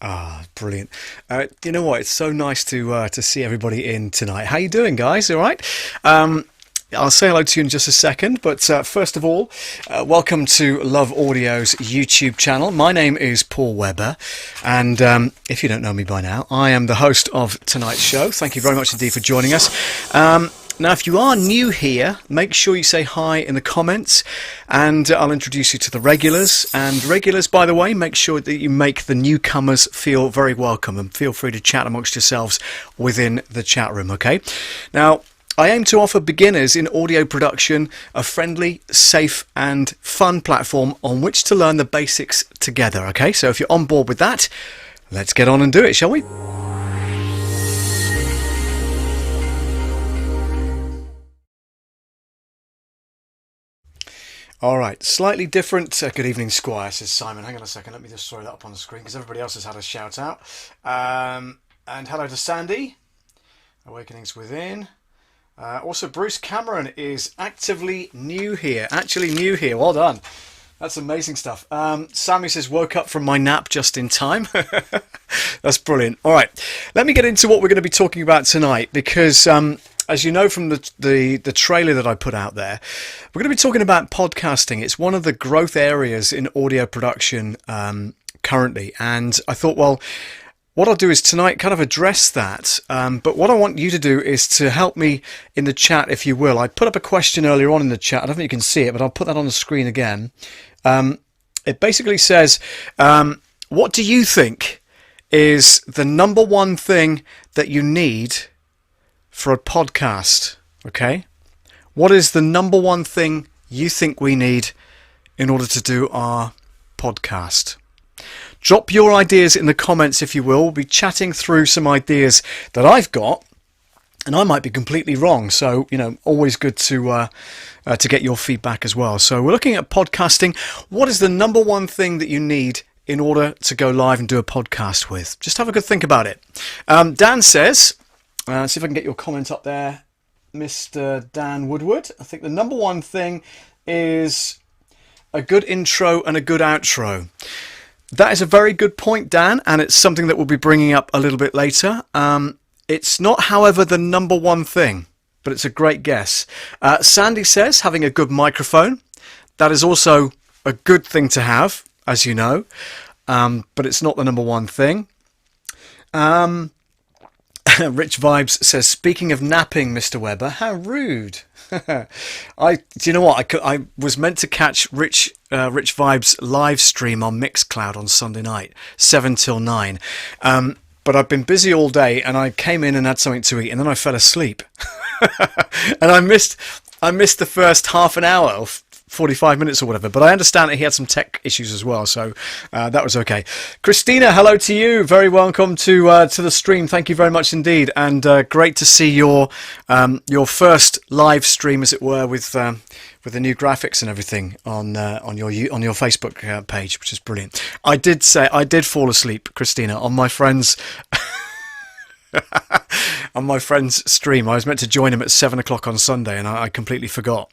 Ah, brilliant. You know what? It's so nice to see everybody in tonight. How you doing, guys? All right. Um, I'll say hello to you in just a second, but first of all, welcome to Love Audio's YouTube channel. My name is Paul Webber, and if you don't know me by now, I am the host of tonight's show. Thank you very much indeed for joining us. Now, if you are new here, make sure you say hi in the comments, and I'll introduce you to the regulars. And regulars, by the way, make sure that you make the newcomers feel very welcome, and feel free to chat amongst yourselves within the chat room, okay? Now, I aim to offer beginners in audio production a friendly, safe and fun platform on which to learn the basics together, okay? So if you're on board with that, let's get on and do it, shall we? All right, slightly different. Good evening, Squire, says Simon. Hang on a second, let me just throw that up on the screen because everybody else has had a shout out. And hello to Sandy, Awakenings Within. Also, Bruce Cameron is actively new here. Actually new here, well done. That's amazing stuff. Sammy says, woke up from my nap just in time. That's brilliant. All right, let me get into what we're going to be talking about tonight because as you know from the trailer that I put out there, we're going to be talking about podcasting. It's one of the growth areas in audio production currently. And I thought, well, what I'll do is tonight kind of address that. But what I want you to do is to help me in the chat, if you will. I put up a question earlier on in the chat. I don't think you can see it, but I'll put that on the screen again. It basically says, what do you think is the number one thing that you need for a podcast? Okay, what is the number one thing you think we need in order to do our podcast? Drop your ideas in the comments, if you will. We'll be chatting through some ideas that I've got, and I might be completely wrong. So, you know, always good to get your feedback as well. So we're looking at podcasting. What is the number one thing that you need in order to go live and do a podcast with? Just have a good think about it. Dan says, see if I can get your comment up there, Mr. Dan Woodward. I think the number one thing is a good intro and a good outro. That is a very good point, Dan, and it's something that we'll be bringing up a little bit later. It's not, however, the number one thing, but it's a great guess. Sandy says having a good microphone. That is also a good thing to have, as you know, but it's not the number one thing. Rich Vibes says, speaking of napping, Mr. Webber, how rude. Do you know what? I was meant to catch Rich Vibes live stream on Mixcloud on Sunday night, 7 till 9. But I've been busy all day, and I came in and had something to eat, and then I fell asleep. And I missed the first half an hour or 45 minutes or whatever, but I understand that he had some tech issues as well, so that was okay. Christina, hello to you. Very welcome to the stream. Thank you very much indeed, and great to see your first live stream, as it were, with the new graphics and everything on your Facebook page, which is brilliant. I did fall asleep, Christina, on my friend's on my friend's stream. I was meant to join him at 7 o'clock on Sunday, and I completely forgot.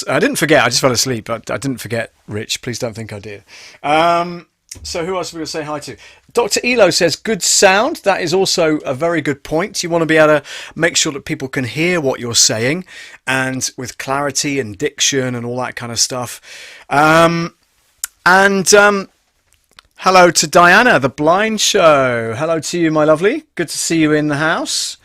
I didn't forget, I just fell asleep. I didn't forget, Rich. Please don't think I did. So who else are we going to say hi to? Dr. Elo says, good sound. That is also a very good point. You want to be able to make sure that people can hear what you're saying, and with clarity and diction and all that kind of stuff. Hello to Diana, The Blind Show. Hello to you, my lovely. Good to see you in the house.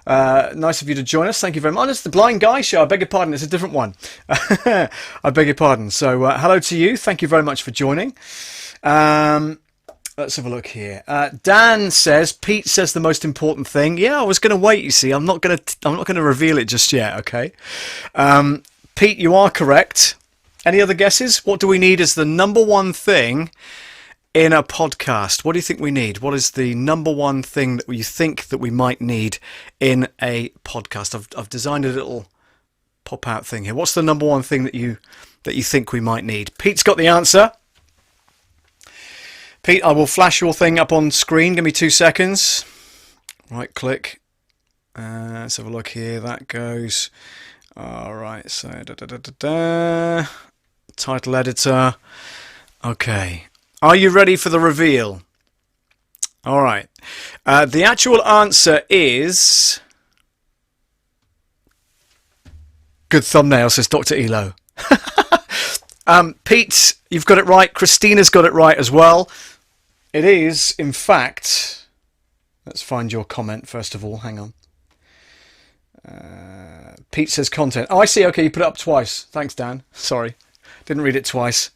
Nice of you to join us. Thank you very much. It's the Blind Guy Show. I beg your pardon. It's a different one. I beg your pardon. So hello to you. Thank you very much for joining. Let's have a look here. Dan says, Pete says the most important thing. Yeah, I was going to wait. You see, I'm not going to reveal it just yet. Okay. Pete, you are correct. Any other guesses? What do we need as the number one thing in a podcast? What do you think we need? What is the number one thing that you think that we might need in a podcast? I've designed a little pop-out thing here. What's the number one thing that you think we might need? Pete's got the answer. Pete, I will flash your thing up on screen. Give me 2 seconds. Right click. Let's have a look here. That goes. All right. So title editor. Okay. Are you ready for the reveal? All right. The actual answer is... Good thumbnail, says Dr. Elo. Pete, you've got it right. Christina's got it right as well. It is, in fact... Let's find your comment first of all. Hang on. Pete says content. Oh, I see. Okay, you put it up twice. Thanks, Dan. Sorry. Didn't read it twice.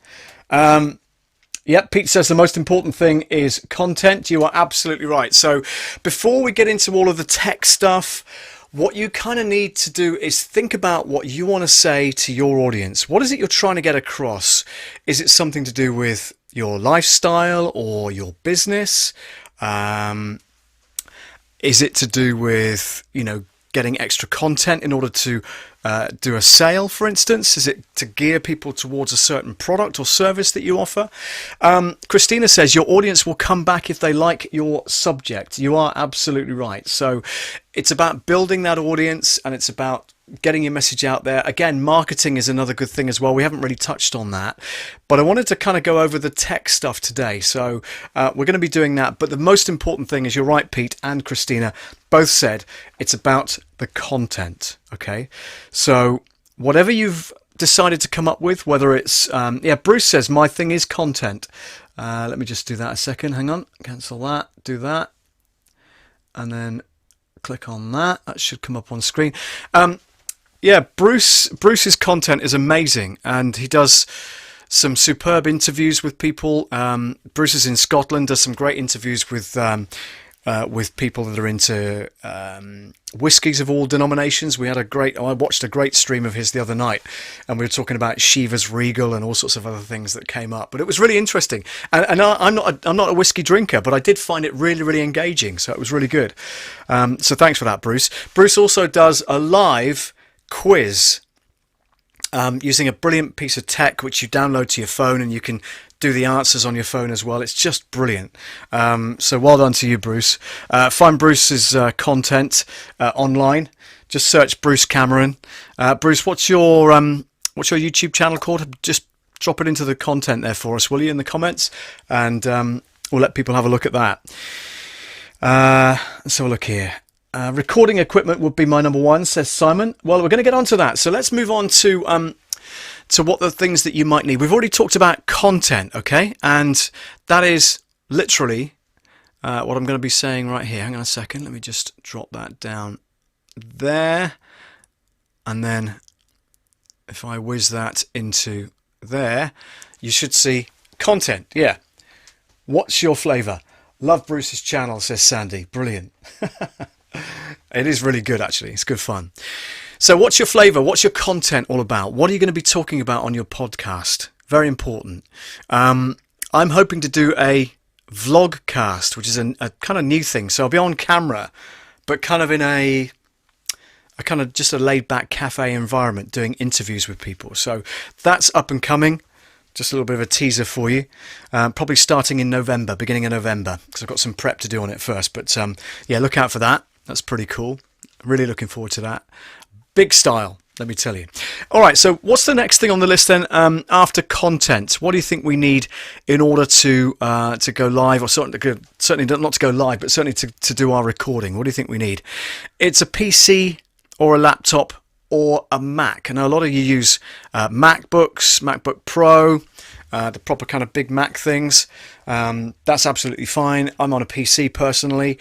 Yep, Pete says the most important thing is content. You are absolutely right. So before we get into all of the tech stuff, what you kind of need to do is think about what you want to say to your audience. What is it you're trying to get across? Is it something to do with your lifestyle or your business? Is it to do with, getting extra content in order to do a sale, for instance? Is it to gear people towards a certain product or service that you offer? Christina says your audience will come back if they like your subject. You are absolutely right. So it's about building that audience, and it's about getting your message out there. Again, marketing is another good thing as well. We haven't really touched on that, but I wanted to kind of go over the tech stuff today. So we're going to be doing that. But the most important thing is, you're right, Pete and Christina both said, it's about the content. Okay. So whatever you've decided to come up with, whether it's, Bruce says my thing is content. Let me just do that a second. Hang on. Cancel that. Do that. And then click on that. That should come up on screen. Bruce's content is amazing, and he does some superb interviews with people. Bruce is in Scotland, does some great interviews with people that are into whiskies of all denominations. I watched a great stream of his the other night, and we were talking about Shiva's Regal and all sorts of other things that came up. But it was really interesting. And I'm not a whiskey drinker, but I did find it really, really engaging. So it was really good. So thanks for that, Bruce. Bruce also does a live quiz using a brilliant piece of tech which you download to your phone, and you can do the answers on your phone as well. It's just brilliant. So well done to you, Bruce. Find Bruce's content online. Just search Bruce Cameron. Bruce, what's your YouTube channel called? Just drop it into the content there for us, will you, in the comments? And we'll let people have a look at that. Let's have a look here. Recording equipment would be my number one, says Simon. Well, we're going to get onto that. So let's move on to what the things that you might need. We've already talked about content, okay? And that is literally what I'm going to be saying right here. Hang on a second. Let me just drop that down there. And then if I whiz that into there, you should see content. Yeah. What's your flavour? Love Bruce's channel, says Sandy. Brilliant. It is really good, actually. It's good fun. So what's your flavour? What's your content all about? What are you going to be talking about on your podcast? Very important. I'm hoping to do a vlogcast, which is a kind of new thing. So I'll be on camera, but kind of in a kind of just a laid-back cafe environment, doing interviews with people. So that's up and coming. Just a little bit of a teaser for you. Probably starting in November, beginning of November, because I've got some prep to do on it first. But yeah, look out for that. That's pretty cool. Really looking forward to that. Big style, let me tell you. All right, so what's the next thing on the list then after content? What do you think we need in order to go live, or certainly not to go live, but certainly to do our recording? What do you think we need? It's a PC or a laptop or a Mac. I know a lot of you use MacBooks, MacBook Pro, the proper kind of big Mac things. That's absolutely fine. I'm on a PC personally.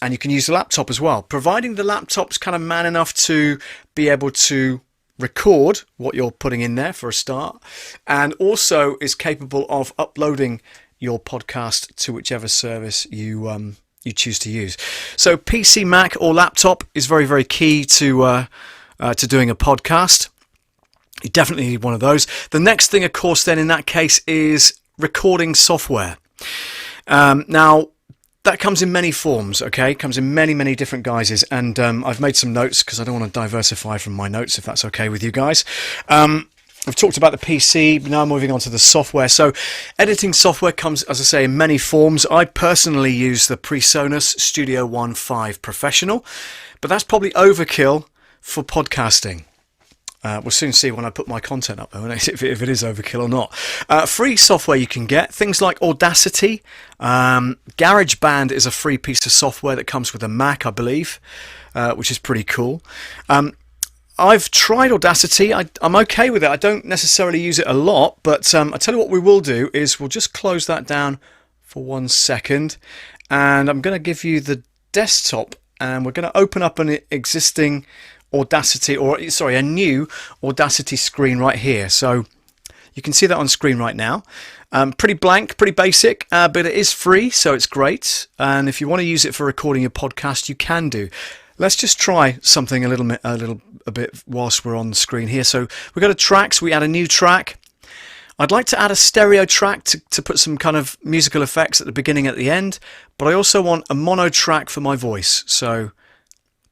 And you can use the laptop as well, providing the laptop's kind of man enough to be able to record what you're putting in there for a start, and also is capable of uploading your podcast to whichever service you choose to use. So PC, Mac or laptop is very, very key to doing a podcast. You definitely need one of those. The next thing, of course, then in that case is recording software. Now, that comes in many forms, okay? Comes in many, many different guises. And I've made some notes because I don't want to diversify from my notes, if that's okay with you guys. I've talked about the PC, but now I'm moving on to the software. So editing software comes, as I say, in many forms. I personally use the PreSonus Studio One 5 Professional, but that's probably overkill for podcasting. We'll soon see when I put my content up, though, if it is overkill or not. Free software you can get, things like Audacity. GarageBand is a free piece of software that comes with a Mac, I believe, which is pretty cool. I've tried Audacity. I'm okay with it. I don't necessarily use it a lot, but I tell you what we will do is we'll just close that down for 1 second, and I'm going to give you the desktop, and we're going to open up an existing Audacity, a new Audacity screen right here. So you can see that on screen right now. Pretty blank, pretty basic, but it is free, so it's great. And if you want to use it for recording your podcast, you can do. Let's just try something a bit whilst we're on the screen here. So we go to tracks, we add a new track. I'd like to add a stereo track to put some kind of musical effects at the beginning, at the end, but I also want a mono track for my voice. So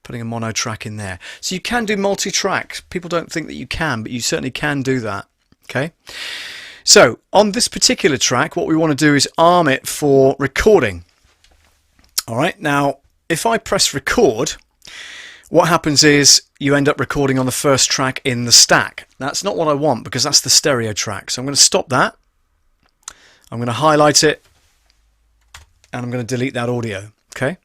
putting a mono track in there. So you can do multi-track. People don't think that you can, but you certainly can do that. Okay. So on this particular track, what we want to do is arm it for recording. All right. Now, if I press record, what happens is you end up recording on the first track in the stack. That's not what I want, because that's the stereo track. So I'm going to stop that. I'm going to highlight it, and I'm going to delete that audio. Okay.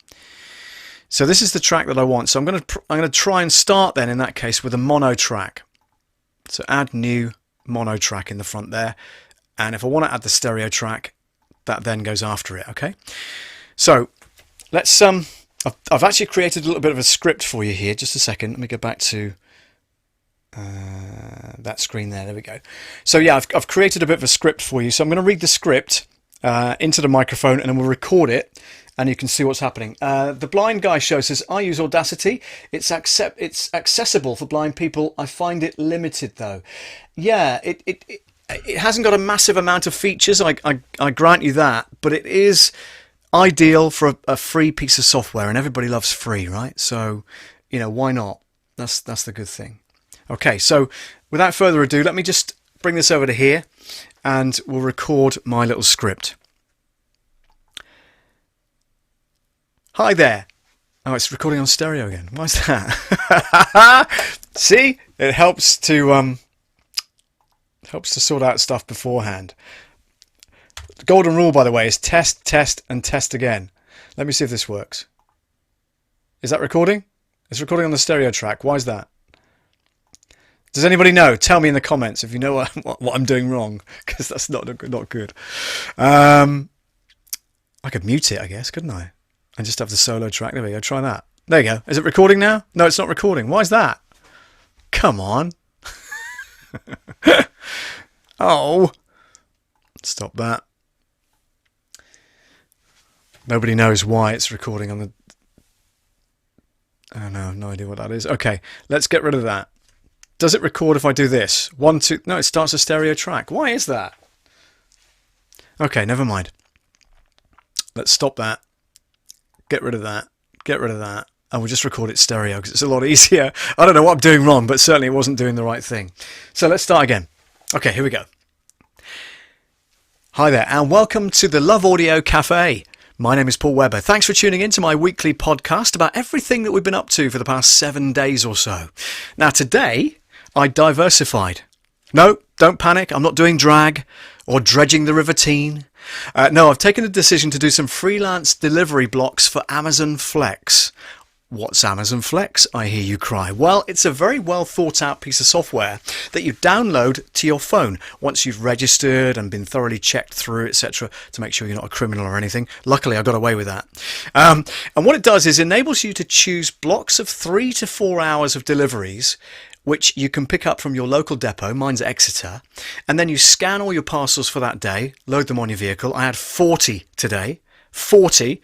So this is the track that I want. So I'm going to try and start then in that case with a mono track. So add new mono track in the front there. And if I want to add the stereo track, that then goes after it. Okay. So let's I've actually created a little bit of a script for you here. Just a second. Let me go back to that screen there. There we go. So yeah, I've created a bit of a script for you. So I'm going to read the script into the microphone, and then we'll record it, and you can see what's happening. The blind guy show says, I use Audacity. It's accessible for blind people. I find it limited though. Yeah, it hasn't got a massive amount of features. I grant you that, but it is ideal for a free piece of software, and everybody loves free, right? So, why not? That's the good thing. Okay, so without further ado, let me just bring this over to here, and we'll record my little script. Hi there. Oh, it's recording on stereo again. Why is that? See, it helps to sort out stuff beforehand. The golden rule, by the way, is test, test, and test again. Let me see if this works. Is that recording? It's recording on the stereo track. Why is that? Does anybody know? Tell me in the comments if you know what I'm doing wrong, because that's not good. I could mute it, I guess, couldn't I? And just have the solo track. There we go. Try that. There you go. Is it recording now? No, it's not recording. Why is that? Come on. Oh. Stop that. Nobody knows why it's recording on the... Oh, no, no idea what that is. Okay, let's get rid of that. Does it record if I do this? 1, 2... No, it starts a stereo track. Why is that? Okay, never mind. Let's stop that. Get rid of that. Get rid of that. And we'll just record it stereo because it's a lot easier. I don't know what I'm doing wrong, but certainly it wasn't doing the right thing. So let's start again. Okay, here we go. Hi there, and welcome to the Love Audio Cafe. My name is Paul Webber. Thanks for tuning in to my weekly podcast about everything that we've been up to for the past 7 days or so. Now today, I diversified. No, don't panic. I'm not doing drag or dredging the River Tean. No, I've taken a decision to do some freelance delivery blocks for Amazon Flex. What's Amazon Flex, I hear you cry? Well, it's a very well thought out piece of software that you download to your phone once you've registered and been thoroughly checked through, etc., to make sure you're not a criminal or anything. Luckily, I got away with that. And what it does is enables you to choose blocks of 3 to 4 hours of deliveries, which you can pick up from your local depot. Mine's Exeter. And then you scan all your parcels for that day, load them on your vehicle. I had 40 today. 40.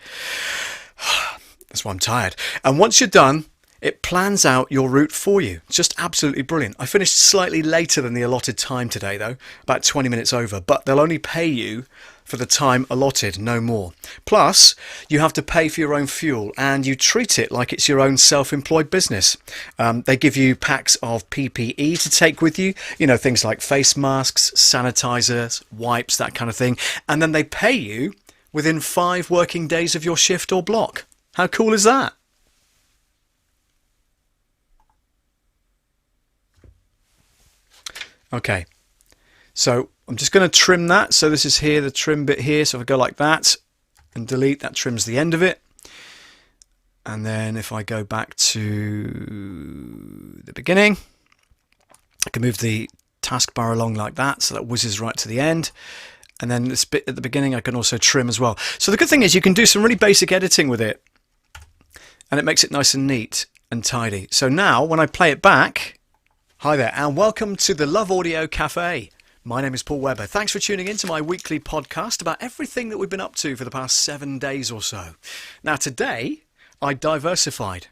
That's why I'm tired. And once you're done, it plans out your route for you. It's just absolutely brilliant. I finished slightly later than the allotted time today, though, about 20 minutes over, but they'll only pay you for the time allotted, no more. Plus, you have to pay for your own fuel, and you treat it like it's your own self-employed business. They give you packs of PPE to take with you, things like face masks, sanitizers, wipes, that kind of thing, and then they pay you within 5 working days of your shift or block. How cool is that? Okay, so I'm just going to trim that. So this is here, the trim bit here. So if I go like that and delete, that trims the end of it. And then if I go back to the beginning, I can move the taskbar along like that, so that whizzes right to the end. And then this bit at the beginning I can also trim as well. So the good thing is you can do some really basic editing with it, and it makes it nice and neat and tidy. So now when I play it back, hi there and welcome to the Love Audio Cafe. My name is Paul Webber. Thanks for tuning in to my weekly podcast about everything that we've been up to for the past 7 days or so. Now today I diversified.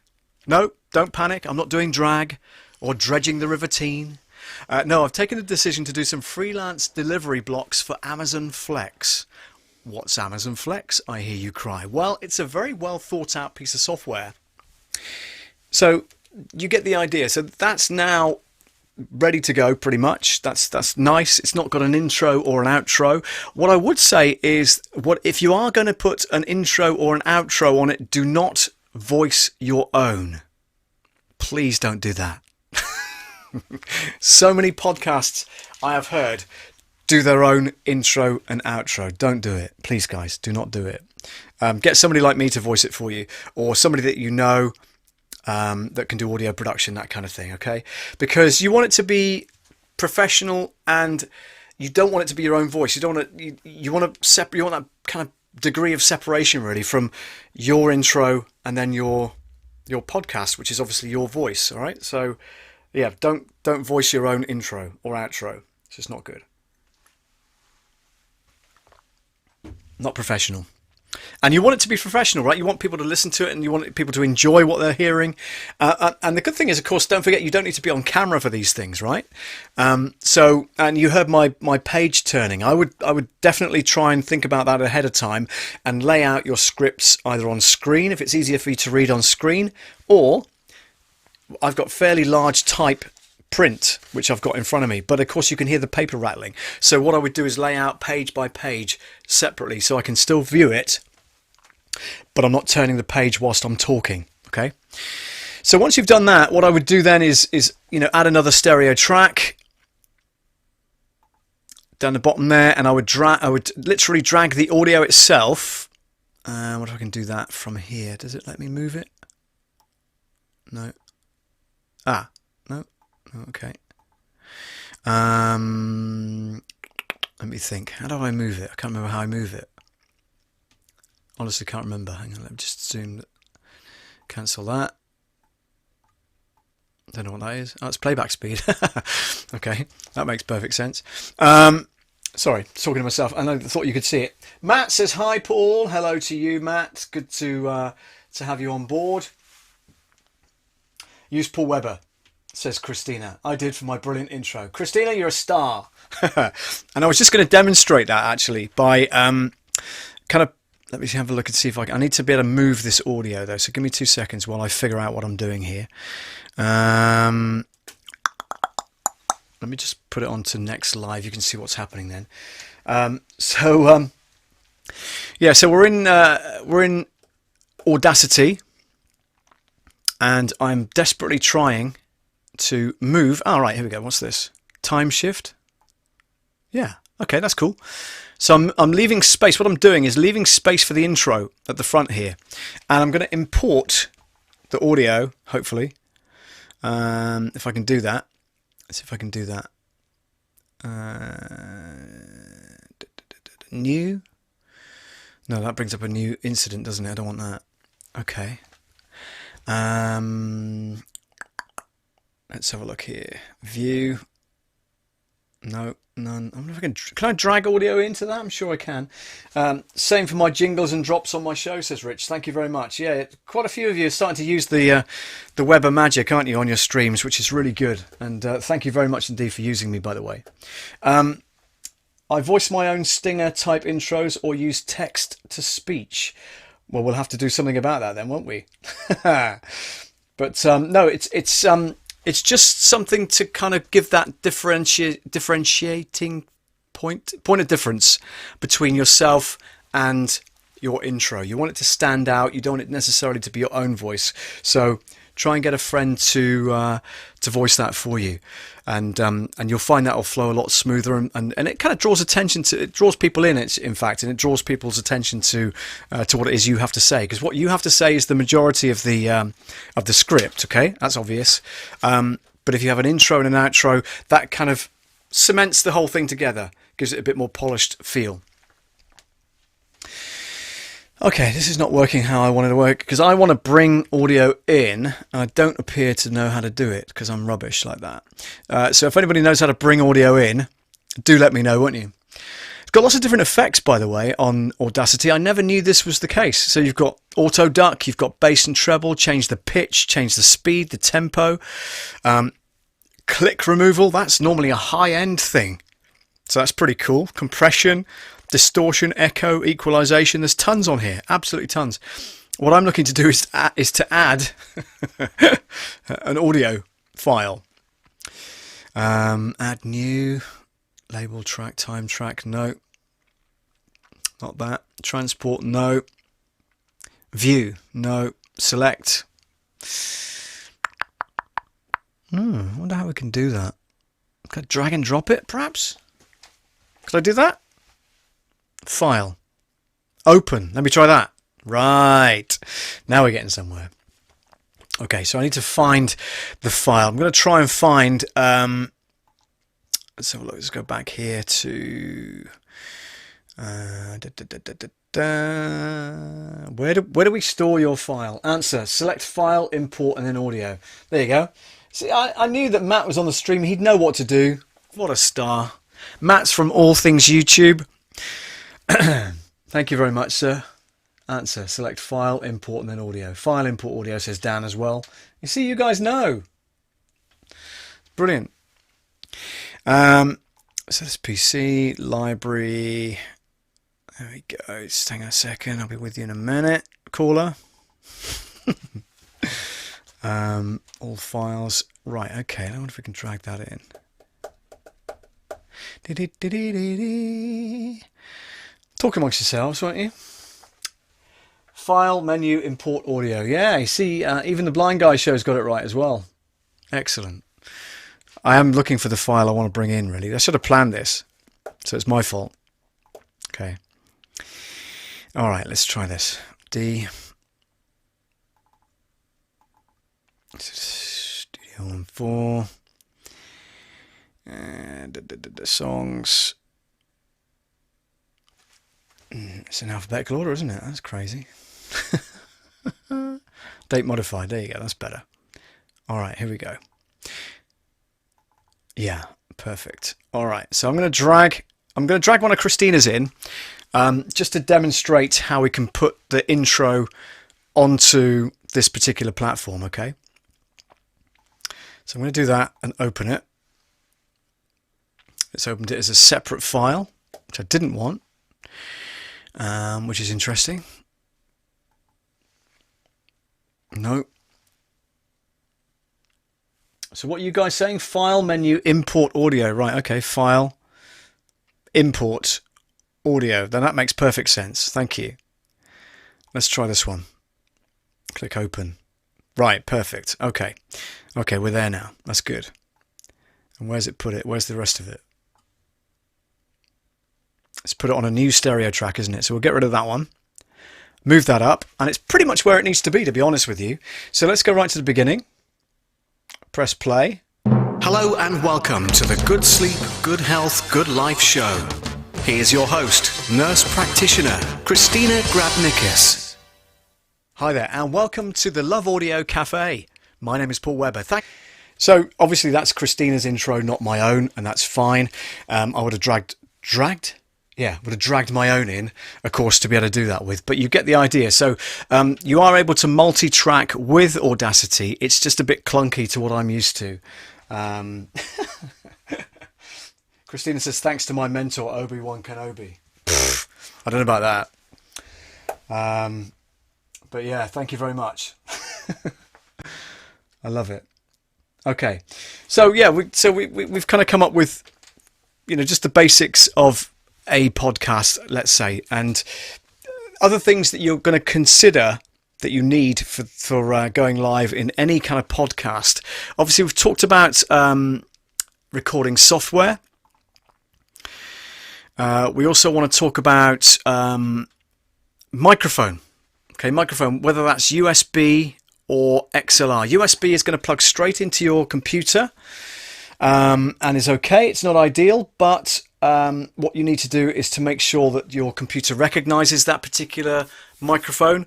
No, don't panic, I'm not doing drag or dredging the River Tean. No, I've taken the decision to do some freelance delivery blocks for Amazon Flex. What's Amazon Flex, I hear you cry? Well, it's a very well thought out piece of software. So you get the idea. So that's now ready to go pretty much. That's nice. It's not got an intro or an outro. What I would say is, if you are going to put an intro or an outro on it, do not voice your own. Please don't do that. So many podcasts I have heard do their own intro and outro. Don't do it. Please, guys, do not do it. Get somebody like me to voice it for you, or somebody that you know that can do audio production, that kind of thing, okay? Because you want it to be professional, and you don't want it to be your own voice. You don't want to, you want that kind of degree of separation, really, from your intro and then your podcast, which is obviously your voice, all right? So yeah, don't voice your own intro or outro. It's just not good. Not professional. And you want it to be professional, right? You want people to listen to it, and you want people to enjoy what they're hearing. And the good thing is, of course, don't forget, you don't need to be on camera for these things, right? So, and you heard my page turning. I would definitely try and think about that ahead of time and lay out your scripts either on screen, if it's easier for you to read on screen, or I've got fairly large type print which I've got in front of me, but of course you can hear the paper rattling. So what I would do is lay out page by page separately, so I can still view it, but I'm not turning the page whilst I'm talking. Okay, so once you've done that, what I would do then is add another stereo track down the bottom there, and I would literally drag the audio itself. What if I can do that from here? Does it let me move it? No. No. Okay. Let me think. How do I move it? I can't remember how I move it. Honestly, can't remember. Hang on, let me just zoom. Cancel that. Don't know what that is. Oh, it's playback speed. Okay, that makes perfect sense. Sorry, talking to myself. I thought you could see it. Matt says hi, Paul. Hello to you, Matt. Good to have you on board. Use Paul Webber, says Christina. I did for my brilliant intro. Christina, you're a star. And I was just going to demonstrate that actually by kind of, let me have a look and see if I need to be able to move this audio though. So give me 2 seconds while I figure out what I'm doing here. Let me just put it on to next live. You can see what's happening then. Yeah, so we're in Audacity. And I'm desperately trying to move. All right, here we go. What's this? Time shift? Yeah, okay, that's cool. So I'm leaving space. What I'm doing is leaving space for the intro at the front here. And I'm going to import the audio, hopefully. If I can do that. Let's see if I can do that. New? No, that brings up a new incident, doesn't it? I don't want that. Okay. Let's have a look here. View. No, none. I wonder if I can I drag audio into that? I'm sure I can. Same for my jingles and drops on my show, says Rich. Thank you very much. Yeah, quite a few of you are starting to use the Webber magic, aren't you, on your streams, which is really good. And thank you very much indeed for using me, by the way. I voice my own stinger type intros or use text to speech. Well, we'll have to do something about that then, won't we? But no, it's just something to kind of give that differentiating point of difference between yourself and your intro. You want it to stand out. You don't want it necessarily to be your own voice. So try and get a friend to voice that for you, and you'll find that will flow a lot smoother, and it kind of draws attention to, it draws people in. In fact, and it draws people's attention to what it is you have to say, because what you have to say is the majority of the script. Okay, that's obvious. But if you have an intro and an outro, that kind of cements the whole thing together, gives it a bit more polished feel. Okay, this is not working how I wanted to work, because I want to bring audio in, and I don't appear to know how to do it, because I'm rubbish like that. So if anybody knows how to bring audio in, do let me know, won't you? It's got lots of different effects, by the way, on Audacity. I never knew this was the case. So you've got auto duck, you've got bass and treble, change the pitch, change the speed, the tempo. Click removal, that's normally a high-end thing. So that's pretty cool. Compression, distortion, echo, equalization. There's tons on here, absolutely tons. What I'm looking to do is to add an audio file. Add new, label track, time track, no. Not that. Transport, no. View, no. Select. I wonder how we can do that. Could I drag and drop it, perhaps? Could I do that? File. Open. Let me try that. Right. Now we're getting somewhere. Okay, so I need to find the file. I'm going to try and find... let's have a look. Let's go back here to... Where do we store your file? Answer. Select file, import, and then audio. There you go. See, I knew that Matt was on the stream. He'd know what to do. What a star. Matt's from All Things YouTube. Thank you very much, sir. Answer. Select file, import, and then audio. File, import, audio, says Dan as well. You see, you guys know. Brilliant. So this PC, library. There we go. Just hang on a second. I'll be with you in a minute. Caller. All files. Right, okay. I wonder if we can drag that in. Talk amongst yourselves, won't you? File, menu, import audio. Yeah, you see, even the Blind Guy show's got it right as well. Excellent. I am looking for the file I want to bring in, really. I should have planned this, so it's my fault. Okay. All right, let's try this. D. Studio 1.4. And the songs. It's in alphabetical order, isn't it? That's crazy. Date modified. There you go. That's better. All right, here we go. Yeah, perfect. All right, so I'm going to drag one of Christina's in, just to demonstrate how we can put the intro onto this particular platform. Okay. So I'm going to do that and open it. It's opened it as a separate file, which I didn't want, which is interesting. No. So what are you guys saying? File, menu, import audio. Right, okay, file, import audio. Then that makes perfect sense. Thank you. Let's try this one. Click open. Right, perfect. Okay. Okay, we're there now. That's good. And where's it put it? Where's the rest of it? Let's put it on a new stereo track, isn't it? So we'll get rid of that one. Move that up. And it's pretty much where it needs to be honest with you. So let's go right to the beginning. Press play. Hello and welcome to the Good Sleep, Good Health, Good Life show. Here's your host, nurse practitioner, Christina Grabnicus. Hi there and welcome to the Love Audio Cafe. My name is Paul Webber. So obviously that's Christina's intro, not my own, and that's fine. I would have dragged? Yeah, would have dragged my own in, of course, to be able to do that with. But you get the idea. So you are able to multi-track with Audacity. It's just a bit clunky to what I'm used to. Christina says, thanks to my mentor, Obi-Wan Kenobi. I don't know about that. But yeah, thank you very much. I love it. Okay. So yeah, we've kind of come up with, just the basics of a podcast, let's say, and other things that you're going to consider that you need for going live in any kind of podcast. Obviously, we've talked about recording software. We also want to talk about microphone. Okay, microphone, whether that's USB or XLR. USB is going to plug straight into your computer and is okay. It's not ideal, but what you need to do is to make sure that your computer recognizes that particular microphone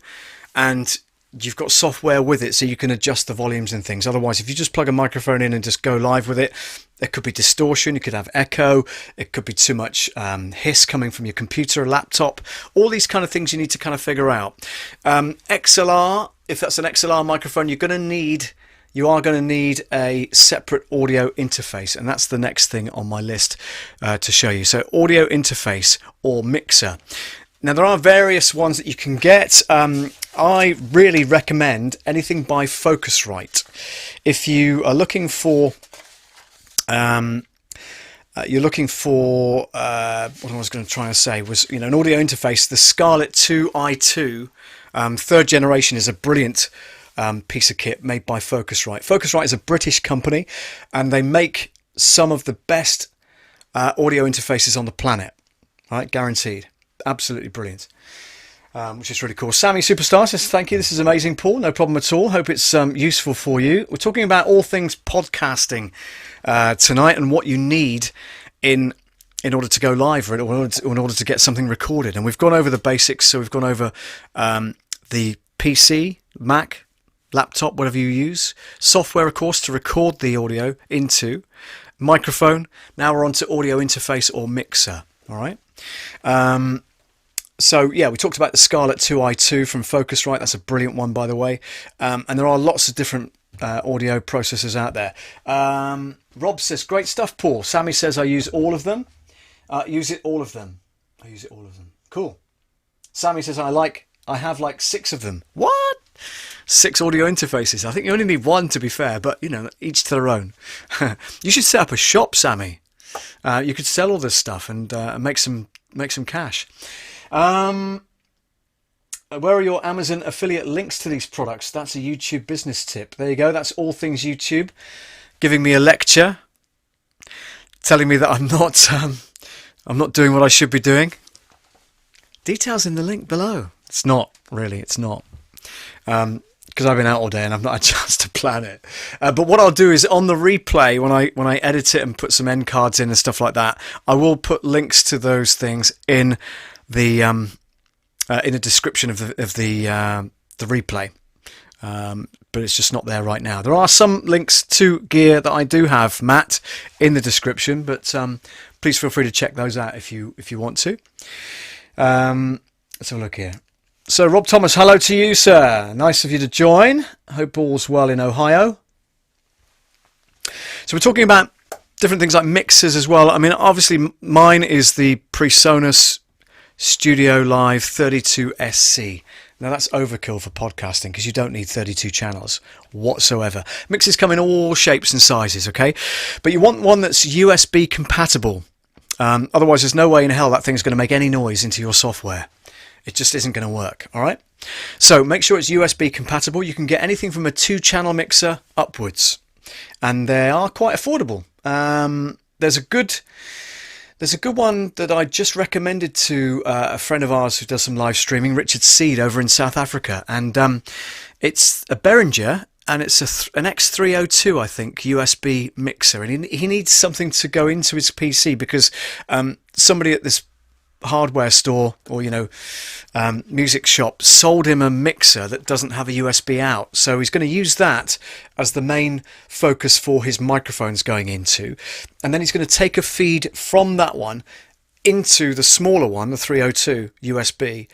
and you've got software with it so you can adjust the volumes and things. Otherwise, if you just plug a microphone in and just go live with it, there could be distortion, you could have echo, it could be too much hiss coming from your computer or laptop. All these kind of things you need to kind of figure out. XLR, if that's an XLR microphone, you are going to need a separate audio interface, and that's the next thing on my list to show you. So audio interface or mixer. Now there are various ones that you can get. I really recommend anything by Focusrite. If you are looking for what I was going to try and say was, an audio interface, the Scarlett 2i2 third generation is a brilliant piece of kit made by Focusrite. Focusrite is a British company and they make some of the best audio interfaces on the planet, right? Guaranteed. Absolutely brilliant. Which is really cool. Sammy Superstar says, thank you. This is amazing, Paul. No problem at all. Hope it's useful for you. We're talking about all things podcasting tonight and what you need in order to go live or in order to get something recorded. And we've gone over the basics. So we've gone over the PC, Mac, laptop, whatever you use. Software, of course, to record the audio into. Microphone. Now we're on to audio interface or mixer. All right. So yeah, we talked about the Scarlett 2i2 from Focusrite. That's a brilliant one, by the way. And there are lots of different audio processors out there. Rob says, great stuff, Paul. Sammy says, I use all of them. Use it all of them. I use it all of them. Cool. Sammy says, I have like 6 of them. What? 6 audio interfaces. I think you only need 1, to be fair, but each to their own. You should set up a shop, Sammy. You could sell all this stuff and make some cash. Where are your Amazon affiliate links to these products? That's a YouTube business tip. There you go. That's all things YouTube. Giving me a lecture, telling me that I'm not doing what I should be doing. Details in the link below. It's not really. It's not. Because I've been out all day and I've not had a chance to plan it. But what I'll do is on the replay, when I edit it and put some end cards in and stuff like that, I will put links to those things in the description of the replay. But it's just not there right now. There are some links to gear that I do have, Matt, in the description. But please feel free to check those out if you want to. Let's have a look here. So, Rob Thomas, hello to you, sir. Nice of you to join. Hope all's well in Ohio. So we're talking about different things like mixers as well. I mean, obviously, mine is the PreSonus Studio Live 32SC. Now, that's overkill for podcasting because you don't need 32 channels whatsoever. Mixers come in all shapes and sizes, okay? But you want one that's USB compatible. Otherwise, there's no way in hell that thing's going to make any noise into your software. It just isn't going to work, all right? So make sure it's USB compatible. You can get anything from a 2-channel mixer upwards, and they are quite affordable. There's a good one that I just recommended to a friend of ours who does some live streaming, Richard Seed, over in South Africa, and it's a Behringer, and it's an X302, I think, USB mixer, and he needs something to go into his PC because somebody at this hardware store or music shop sold him a mixer that doesn't have a USB out, so he's going to use that as the main focus for his microphones going into, and then he's going to take a feed from that one into the smaller one, the 302 USB,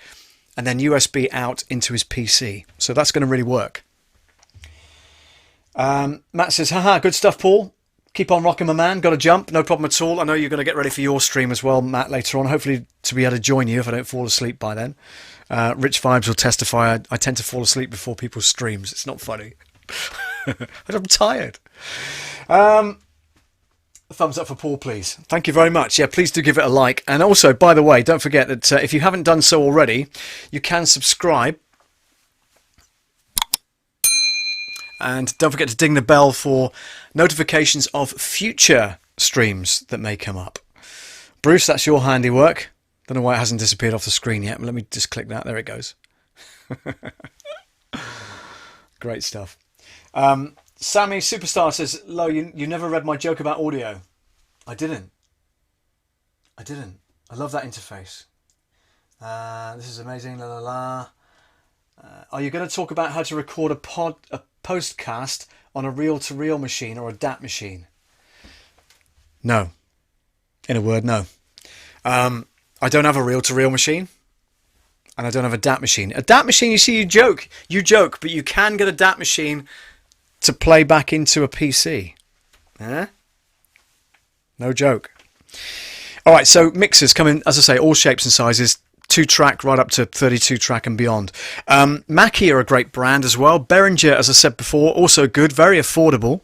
and then USB out into his PC. So that's going to really work. Matt says, haha, good stuff, Paul. Keep on rocking, my man. Got to jump. No problem at all. I know you're going to get ready for your stream as well, Matt, later on. Hopefully to be able to join you if I don't fall asleep by then. Rich Vibes will testify. I tend to fall asleep before people's streams. It's not funny. I'm tired. Thumbs up for Paul, please. Thank you very much. Yeah, please do give it a like. And also, by the way, don't forget that if you haven't done so already, you can subscribe And don't forget to ding the bell for notifications of future streams that may come up. Bruce, that's your handiwork. Don't know why it hasn't disappeared off the screen yet, but let me just click that. There it goes. Great stuff. Sammy Superstar says, Lo, you never read my joke about audio. I didn't. I love that interface. This is amazing. La la la. Are you going to talk about how to record a postcast on a reel-to-reel machine or a DAT machine? No. In a word, no. I don't have a reel-to-reel machine, and I don't have a DAT machine. A DAT machine, you see, you joke, but you can get a DAT machine to play back into a PC. No joke. All right, so mixers come in, as I say, all shapes and sizes. 2-track right up to 32-track and beyond. Mackie are a great brand as well. Behringer, as I said before, also good, very affordable.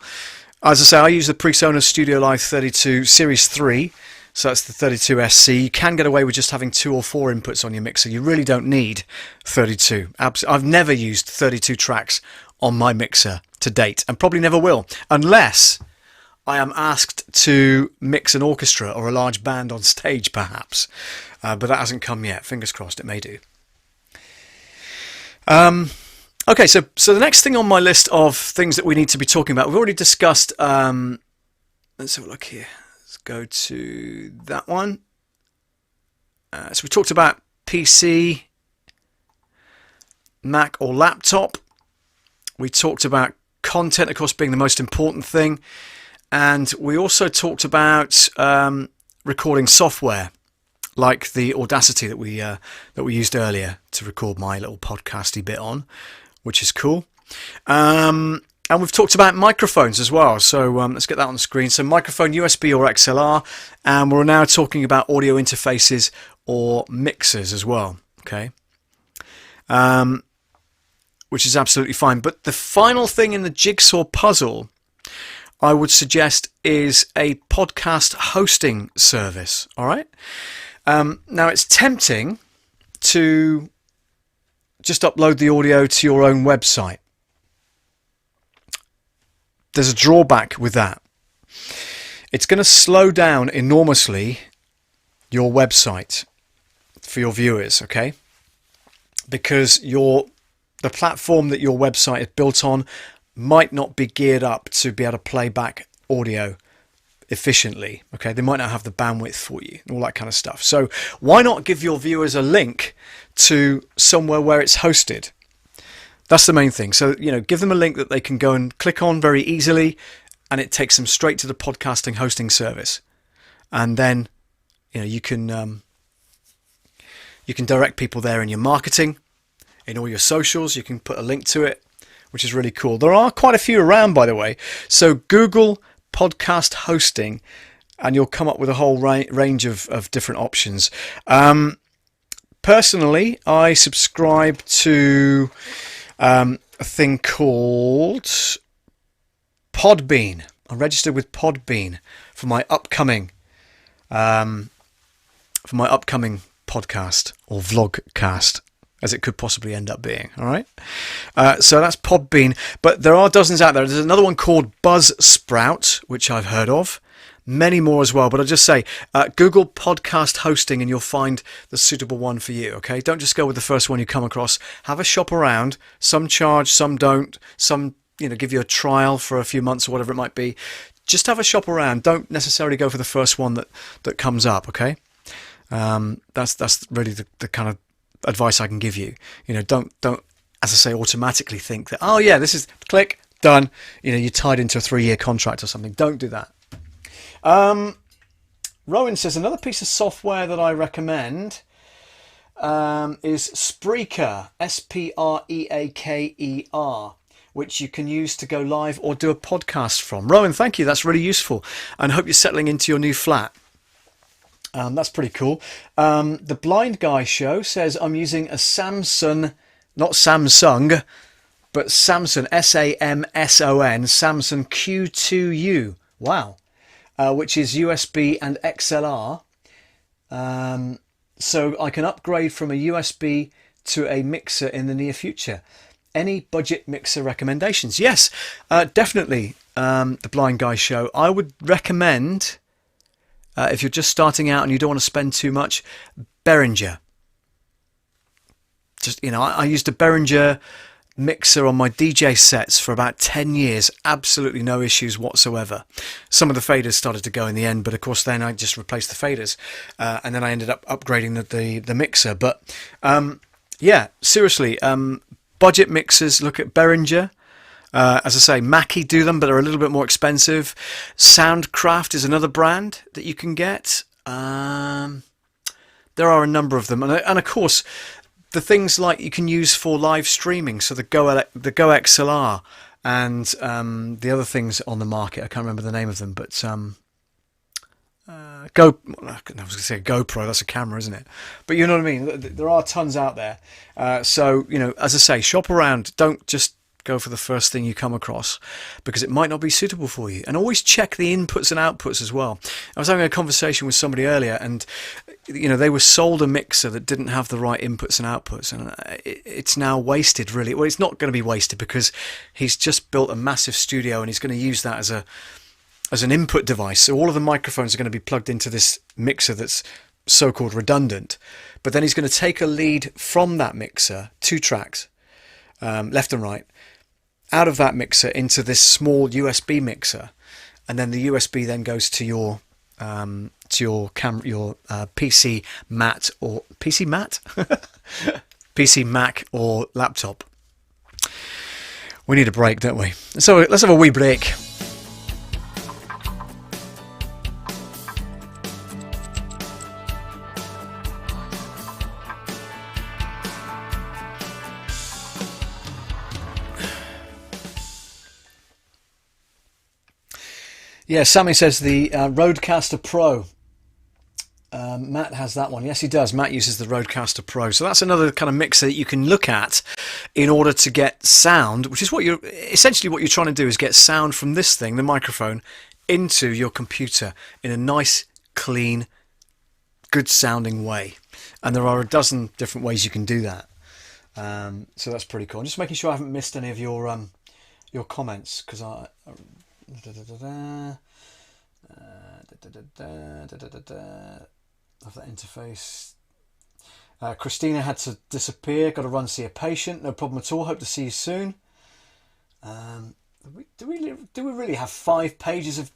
As I say, I use the PreSonus Studio Live 32 Series 3, so that's the 32SC. You can get away with just having 2 or 4 inputs on your mixer. You really don't need 32. I've never used 32 tracks on my mixer to date, and probably never will, unless I am asked to mix an orchestra or a large band on stage, perhaps. But that hasn't come yet. Fingers crossed, it may do. Okay, so the next thing on my list of things that we need to be talking about, we've already discussed. Let's have a look here. Let's go to that one. So we talked about PC, Mac or laptop. We talked about content, of course, being the most important thing. And we also talked about recording software, like the Audacity that we used earlier to record my little podcasty bit on, which is cool. And we've talked about microphones as well. So let's get that on the screen. So microphone, USB or XLR, and we're now talking about audio interfaces or mixers as well. Okay, which is absolutely fine. But the final thing in the jigsaw puzzle, I would suggest, is a podcast hosting service. All right. Now, it's tempting to just upload the audio to your own website. There's a drawback with that. It's going to slow down enormously your website for your viewers, okay? Because the platform that your website is built on might not be geared up to be able to play back audio efficiently. Okay, they might not have the bandwidth for you, all that kind of stuff. So why not give your viewers a link to somewhere where it's hosted? That's the main thing. So, give them a link that they can go and click on very easily, and it takes them straight to the podcasting hosting service. And then, you can direct people there in your marketing, in all your socials. You can put a link to it, which is really cool. There are quite a few around, by the way. So Google podcast hosting, and you'll come up with a whole range of different options. Personally, I subscribe to a thing called Podbean. I registered with Podbean for my upcoming podcast or vlogcast, as it could possibly end up being. All right, so that's Podbean, but there are dozens out there. There's another one called Buzzsprout, which I've heard of. Many more as well, but I'll just say Google podcast hosting and you'll find the suitable one for you. Okay, don't just go with the first one you come across. Have a shop around. Some charge, some don't. Some give you a trial for a few months or whatever it might be. Just have a shop around. Don't necessarily go for the first one that comes up. Okay, that's really the kind of advice I can give you. Don't, as I say, automatically think that, oh yeah, this is click done. You're tied into a 3-year contract or something. Don't do that. Rowan says another piece of software that I recommend is Spreaker, Spreaker, which you can use to go live or do a podcast from. Rowan, thank you. That's really useful, and hope you're settling into your new flat. That's pretty cool. The Blind Guy Show says I'm using a Samsung, not Samsung, but Samsung, Samson, Samsung Q2U. Wow. Which is USB and XLR. So I can upgrade from a USB to a mixer in the near future. Any budget mixer recommendations? Yes, definitely. The Blind Guy Show. I would recommend, if you're just starting out and you don't want to spend too much, Behringer. Just, I used a Behringer mixer on my DJ sets for about 10 years. Absolutely no issues whatsoever. Some of the faders started to go in the end, but of course then I just replaced the faders, and then I ended up upgrading the mixer. But yeah, seriously, budget mixers, look at Behringer. As I say, Mackie do them, but they're a little bit more expensive. Soundcraft is another brand that you can get. There are a number of them, and of course the things like you can use for live streaming, so the Go XLR and the other things on the market. I can't remember the name of them, but I was going to say GoPro. That's a camera, isn't it? But you know what I mean. There are tons out there. So as I say, shop around. Don't just go for the first thing you come across, because it might not be suitable for you. And always check the inputs and outputs as well. I was having a conversation with somebody earlier, and they were sold a mixer that didn't have the right inputs and outputs, and it's now wasted, really. Well, it's not going to be wasted, because he's just built a massive studio and he's going to use that as an input device. So all of the microphones are going to be plugged into this mixer that's so-called redundant. But then he's going to take a lead from that mixer, 2 tracks, left and right, out of that mixer into this small USB mixer, and then the USB then goes to your PC Mat or PC Mat, PC Mac or laptop. We need a break, don't we? So let's have a wee break. Yeah, Sammy says the Rodecaster Pro. Matt has that one. Yes, he does. Matt uses the Rodecaster Pro. So that's another kind of mixer that you can look at in order to get sound, which is what you're trying to do, is get sound from this thing, the microphone, into your computer in a nice, clean, good sounding way. And there are a dozen different ways you can do that. So that's pretty cool. I'm just making sure I haven't missed any of your comments, because of that interface. Christina had to disappear. Got to run see a patient. No problem at all. Hope to see you soon. Do we really have 5 pages of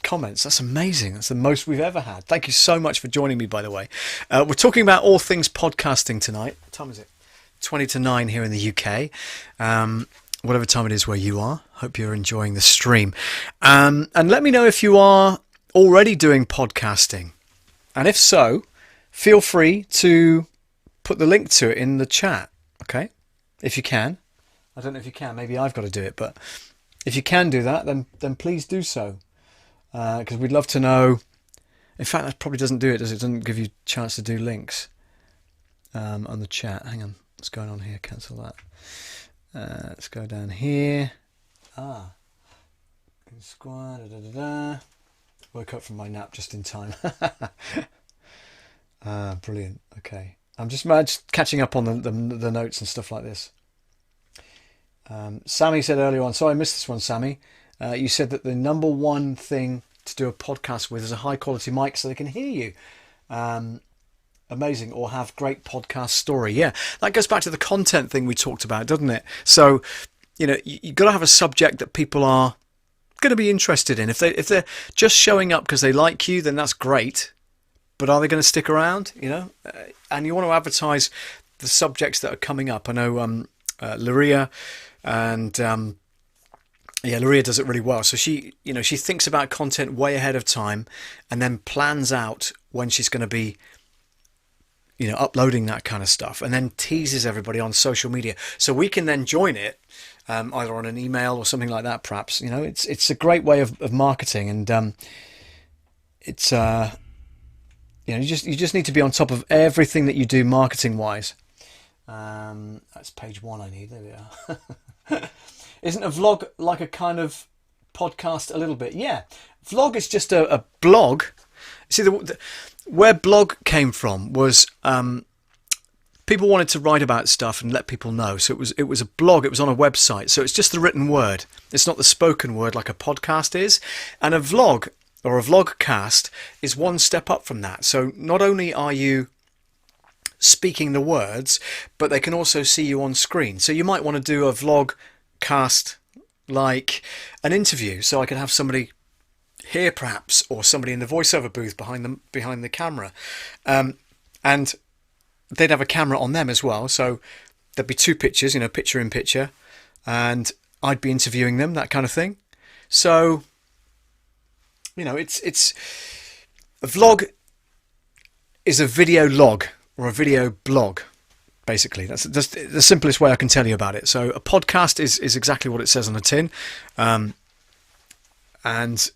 comments? That's amazing. That's the most we've ever had. Thank you so much for joining me, by the way. We're talking about all things podcasting tonight. What time is it? 20 to 9 here in the UK. Whatever time it is where you are. Hope you're enjoying the stream. And let me know if you are already doing podcasting. And if so, feel free to put the link to it in the chat. Okay? If you can. I don't know if you can. Maybe I've got to do it. But if you can do that, then please do so. Because we'd love to know. In fact, that probably doesn't do it, does it? It doesn't give you a chance to do links on the chat. Hang on. What's going on here? Cancel that. Let's go down here. Squad. Woke up from my nap just in time. Brilliant. Okay. I'm just catching up on the notes and stuff like this. Sammy said earlier on, sorry I missed this one, Sammy. You said that the number one thing to do a podcast with is a high quality mic so they can hear you. Amazing. Or have great podcast story. Yeah, that goes back to the content thing we talked about, doesn't it? So, you've got to have a subject that people are going to be interested in. If they're just showing up because they like you, then that's great. But are they going to stick around? And you want to advertise the subjects that are coming up. I know Luria and Luria does it really well. So she thinks about content way ahead of time and then plans out when she's going to be uploading that kind of stuff, and then teases everybody on social media so we can then join it, either on an email or something like that. Perhaps it's a great way of marketing, and it's you just need to be on top of everything that you do marketing wise. That's page 1 I need. There we are. Isn't a vlog like a kind of podcast a little bit? Yeah, vlog is just a blog. See, where blog came from was people wanted to write about stuff and let people know. So it was a blog. It was on a website. So it's just the written word. It's not the spoken word like a podcast is. And a vlog or a vlogcast is one step up from that. So not only are you speaking the words, but they can also see you on screen. So you might want to do a vlogcast like an interview. So I can have somebody here perhaps, or somebody in the voiceover booth behind the camera, and they'd have a camera on them as well, so there'd be two pictures, picture in picture, and I'd be interviewing them, that kind of thing. So it's a vlog is a video log or a video blog, basically. That's the simplest way I can tell you about it. So a podcast is exactly what it says on the tin, and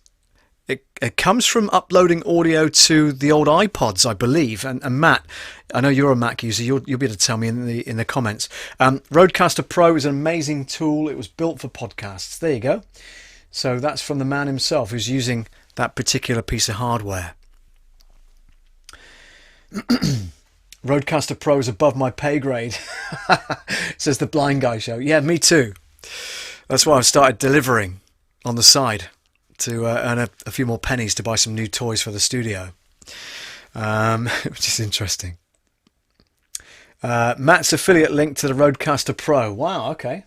it comes from uploading audio to the old iPods, I believe. And Matt, I know you're a Mac user. You'll be able to tell me in the comments. Rodecaster Pro is an amazing tool. It was built for podcasts. There you go. So that's from the man himself who's using that particular piece of hardware. Rodecaster Pro is above my pay grade, says the Blind Guy Show. Yeah, me too. That's why I've started delivering on the side to earn a few more pennies to buy some new toys for the studio, which is interesting. Matt's affiliate link to the Rodecaster Pro. Wow, okay.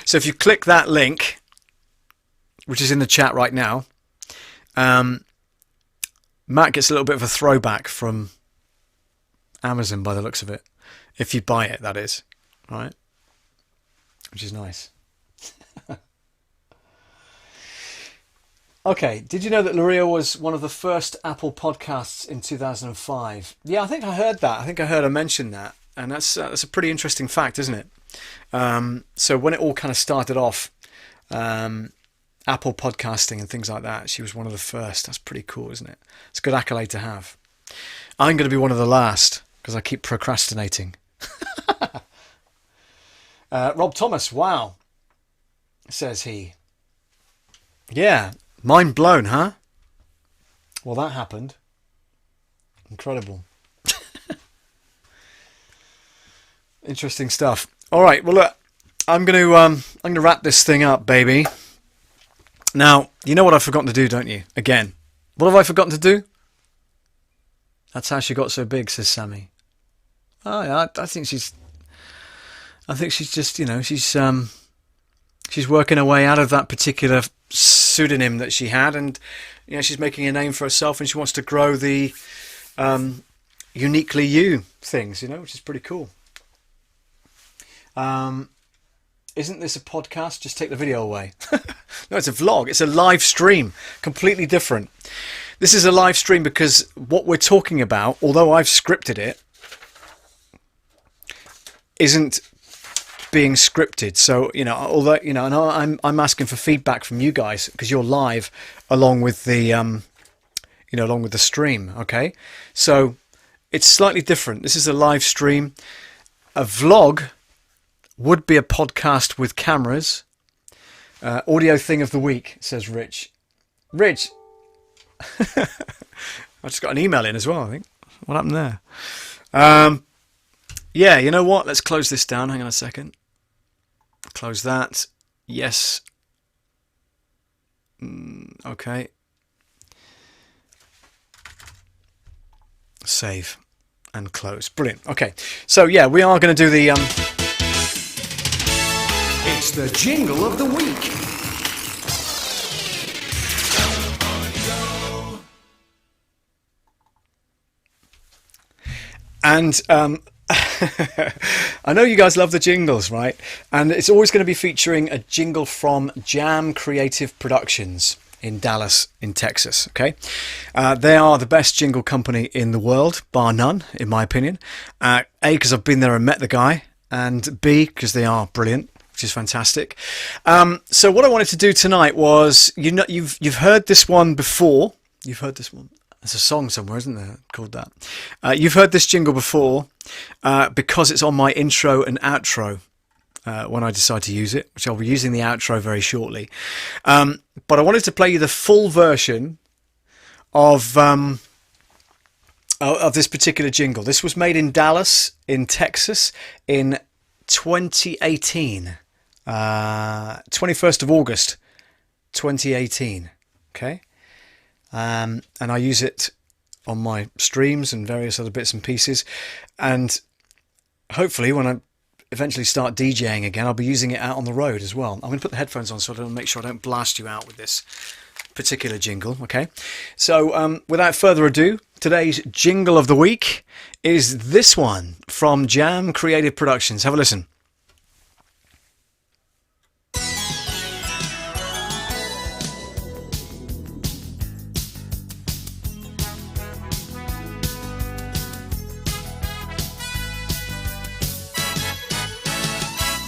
So if you click that link, which is in the chat right now, Matt gets a little bit of a throwback from Amazon by the looks of it. If you buy it, that is. Right, which is nice. Okay, did you know that Luria was one of the first Apple podcasts in 2005? Yeah, I think I heard that. I think I heard her mention that, and that's a pretty interesting fact, isn't it? So when it all kind of started off, Apple podcasting and things like that, she was one of the first. That's pretty cool, isn't it? It's a good accolade to have. I'm going to be one of the last because I keep procrastinating. Rob Thomas, wow, says he. Yeah, mind blown, huh? Well, that happened. Incredible. Interesting stuff. All right, well, look, I'm going to wrap this thing up, baby. Now, you know what I've forgotten to do, don't you? Again, what have I forgotten to do? That's how she got so big, says Sammy. Oh, yeah, I think she's just, she's working her way out of that particular pseudonym that she had, and she's making a name for herself, and she wants to grow the uniquely you things, which is pretty cool. Isn't this a podcast? Just take the video away. No, it's a vlog. It's a live stream, completely different. This is a live stream because what we're talking about, although I've scripted it, isn't being scripted. So although and I'm asking for feedback from you guys because you're live along with the along with the stream. Okay, so it's slightly different. This is a live stream. A vlog would be a podcast with cameras. Audio thing of the week, says Rich. Rich, I just got an email in as well. I think. What happened there? Yeah, you know what? Let's close this down. Hang on a second. Close that. Yes. Okay. Save and close. Brilliant. Okay. So yeah, we are going to do the It's the jingle of the week. And I know you guys love the jingles, right? And it's always going to be featuring a jingle from Jam Creative Productions in Dallas, in Texas, okay? They are the best jingle company in the world, bar none, in my opinion. A, because I've been there and met the guy, and B, because they are brilliant, which is fantastic. So what I wanted to do tonight was, you've heard this one before. You've heard this one. There's a song somewhere, isn't there, called that? You've heard this jingle before because it's on my intro and outro when I decide to use it, which I'll be using the outro very shortly. But I wanted to play you the full version of this particular jingle. This was made in Dallas, in Texas, in 2018, 21st of August, 2018. Okay, and I use it on my streams and various other bits and pieces, and hopefully when I eventually start DJing again, I'll be using it out on the road as well. I'm going to put the headphones on so I don't make sure I don't blast you out with this particular jingle. Okay, so without further ado, today's jingle of the week is this one from Jam Creative Productions. Have a listen.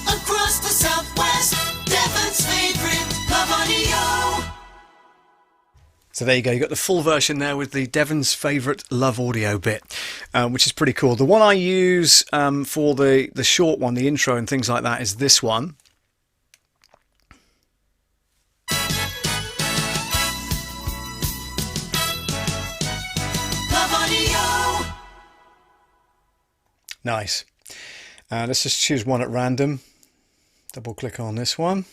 Across the Southwest, Devon's favorite love audio. So there you go, you got the full version there with the Devon's favourite love audio bit, which is pretty cool. The one I use for the short one, the intro and things like that, is this one. Love audio. Nice. Let's just choose one at random. Double click on this one.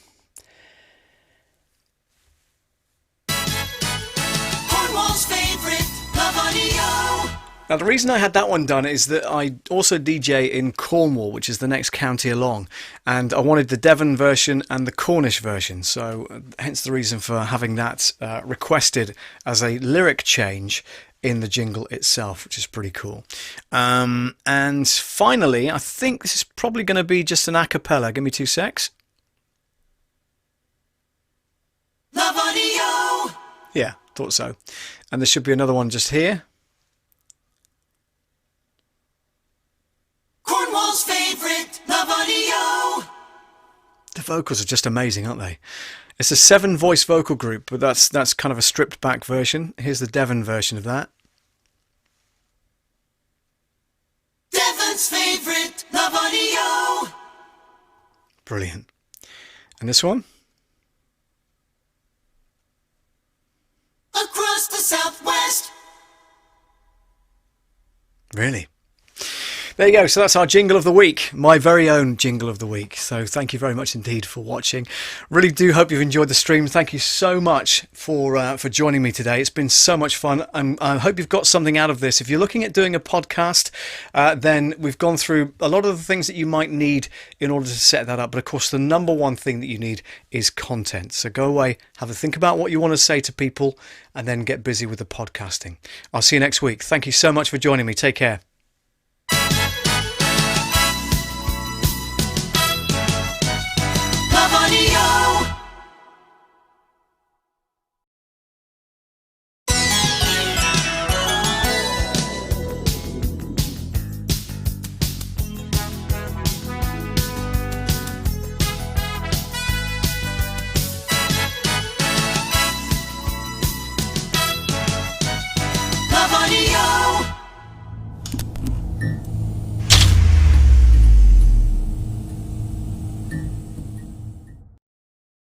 Now, the reason I had that one done is that I also DJ in Cornwall, which is the next county along, and I wanted the Devon version and the Cornish version, so hence the reason for having that requested as a lyric change in the jingle itself, which is pretty cool. And finally, I think this is probably going to be just an a cappella. Give me 2 secs. Love audio. Yeah, thought so. And there should be another one just here. Cornwall's favorite love audio. The vocals are just amazing, aren't they? It's a 7-voice vocal group, but that's kind of a stripped back version. Here's the Devon version of that. Devon's favorite love audio. Brilliant. And this one? Across the Southwest. Really? There you go. So that's our jingle of the week, my very own jingle of the week. So thank you very much indeed for watching. Really do hope you've enjoyed the stream. Thank you so much for joining me today. It's been so much fun. I hope you've got something out of this. If you're looking at doing a podcast, then we've gone through a lot of the things that you might need in order to set that up. But of course, the number one thing that you need is content. So go away, have a think about what you want to say to people, and then get busy with the podcasting. I'll see you next week. Thank you so much for joining me. Take care.